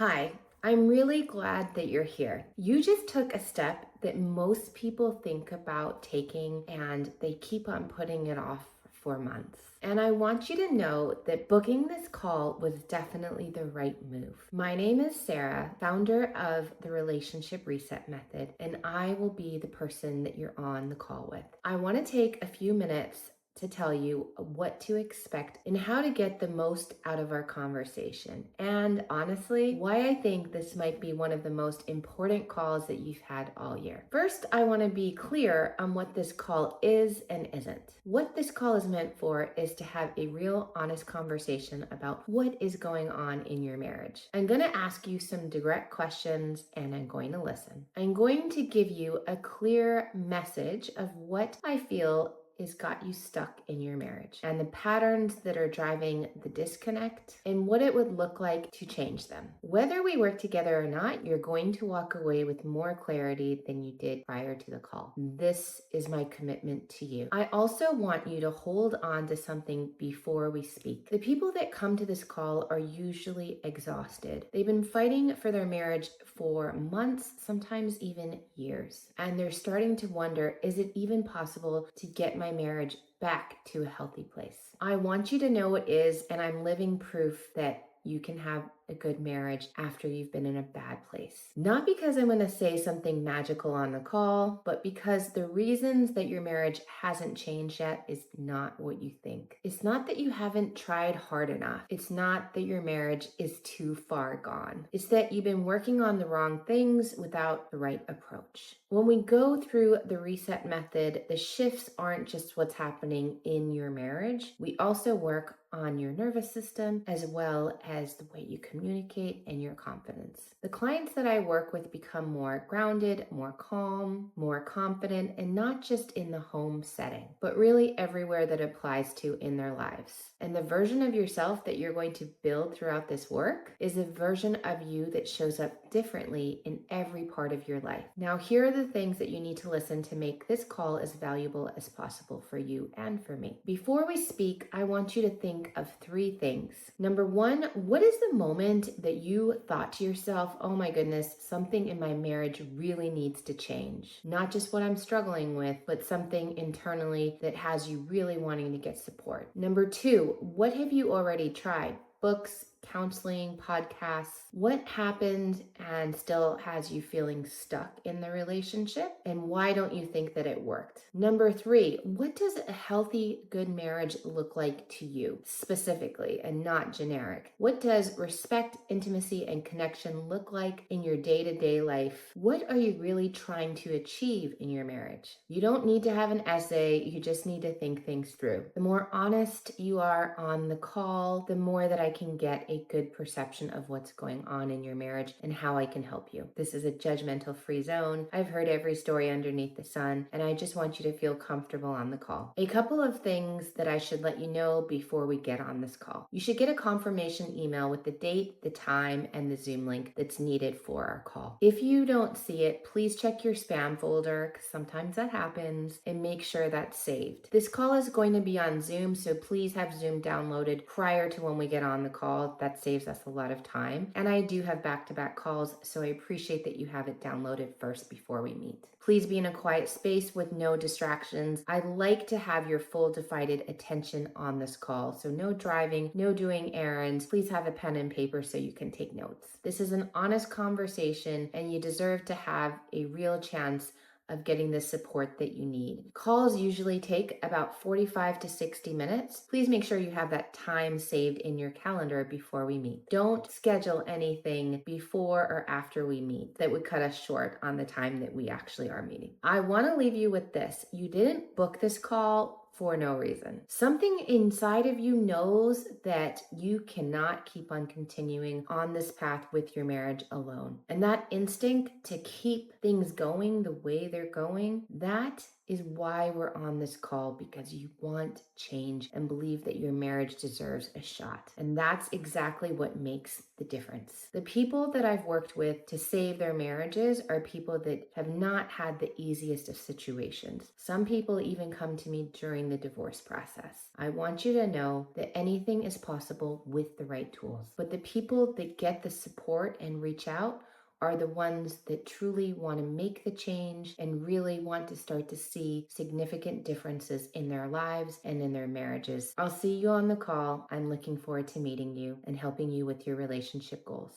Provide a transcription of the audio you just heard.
Hi, I'm really glad that you're here. You just took a step that most people think about taking and they keep on putting it off for months. And I want you to know that booking this call was definitely the right move. My name is Sarah, founder of the Relationship Reset Method, and I will be the person that you're on the call with. I want to take a few minutes to tell you what to expect and how to get the most out of our conversation. And honestly, why I think this might be one of the most important calls that you've had all year. First, I want to be clear on what this call is and isn't. What this call is meant for is to have a real, honest conversation about what is going on in your marriage. I'm going to ask you some direct questions and I'm going to listen. I'm going to give you a clear message of what I feel is got you stuck in your marriage and the patterns that are driving the disconnect and what it would look like to change them. Whether we work together or not, you're going to walk away with more clarity than you did prior to the call. This is my commitment to you. I also want you to hold on to something before we speak. The people that come to this call are usually exhausted. They've been fighting for their marriage for months, sometimes even years. And they're starting to wonder, is it even possible to get my marriage back to a healthy place? I want you to know it is, and I'm living proof that you can have a good marriage after you've been in a bad place. Not because I'm going to say something magical on the call, but because the reasons that your marriage hasn't changed yet is not what you think. It's not that you haven't tried hard enough. It's not that your marriage is too far gone. It's that you've been working on the wrong things without the right approach. When we go through the reset method, the shifts aren't just what's happening in your marriage. We also work on your nervous system as well as the way you communicate and your confidence. The clients that I work with become more grounded, more calm, more confident, and not just in the home setting, but really everywhere that applies to in their lives. And the version of yourself that you're going to build throughout this work is a version of you that shows up differently in every part of your life. Now, here are the things that you need to listen to make this call as valuable as possible for you and for me. Before we speak, I want you to think of three things. Number one, what is the moment that you thought to yourself, oh my goodness, something in my marriage really needs to change? Not just what I'm struggling with, but something internally that has you really wanting to get support. Number two, what have you already tried? Books, counseling, podcasts. What happened and still has you feeling stuck in the relationship? And why don't you think that it worked? Number three, what does a healthy, good marriage look like to you specifically and not generic? What does respect, intimacy, and connection look like in your day-to-day life? What are you really trying to achieve in your marriage? You don't need to have an essay. You just need to think things through. The more honest you are on the call, the more that I can get a good perception of what's going on in your marriage and how I can help you. This is a judgmental free zone. I've heard every story underneath the sun, and I just want you to feel comfortable on the call. A couple of things that I should let you know before we get on this call. You should get a confirmation email with the date, the time, and the Zoom link that's needed for our call. If you don't see it, please check your spam folder, because sometimes that happens, and make sure that's saved. This call is going to be on Zoom, so please have Zoom downloaded prior to when we get on the call. That saves us a lot of time. And I do have back-to-back calls, so I appreciate that you have it downloaded first before we meet. Please be in a quiet space with no distractions. I'd like to have your full divided attention on this call. So no driving, no doing errands. Please have a pen and paper so you can take notes. This is an honest conversation and you deserve to have a real chance of getting the support that you need. Calls usually take about 45 to 60 minutes. Please make sure you have that time saved in your calendar before we meet. Don't schedule anything before or after we meet that would cut us short on the time that we actually are meeting. I want to leave you with this. You didn't book this call for no reason. Something inside of you knows that you cannot keep on continuing on this path with your marriage alone. And that instinct to keep things going the way they're going, that is why we're on this call, because you want change and believe that your marriage deserves a shot. And that's exactly what makes the difference. The people that I've worked with to save their marriages are people that have not had the easiest of situations. Some people even come to me during the divorce process. I want you to know that anything is possible with the right tools. But the people that get the support and reach out are the ones that truly want to make the change and really want to start to see significant differences in their lives and in their marriages. I'll see you on the call. I'm looking forward to meeting you and helping you with your relationship goals.